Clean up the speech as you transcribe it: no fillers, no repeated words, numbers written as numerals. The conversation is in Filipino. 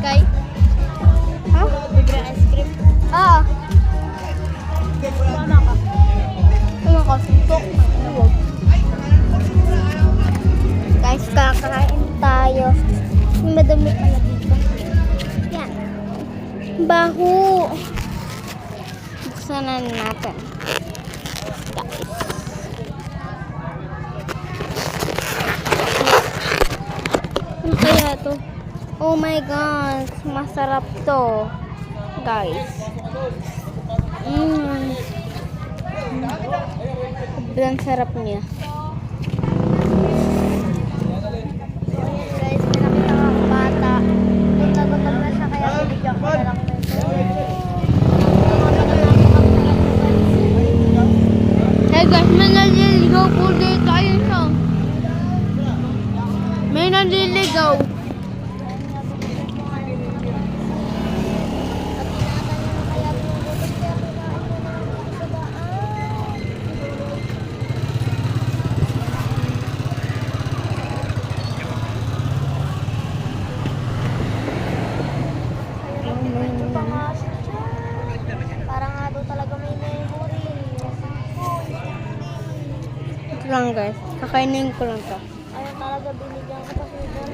Kay? Ha? Libre ice cream? Oo. Sama ka. Ano ka? Suntok. Guys, kakain tayo. Madami pala dito. Yan. Baho. Buksan na natin. Guys. Ano kaya to? Oh my God. Masarap to. Guys. Sobrang sarap niya. Guys, pinakita ko ang bata. Gutom na siya kaya binigyan ko na lang nito. Hey guys, may naliligaw po dito. Ayun siya. May naliligaw. Parang nga daw talaga may memory. Ito lang guys, kakainin ko lang to. Ayun talaga binigyan ko kasi doon.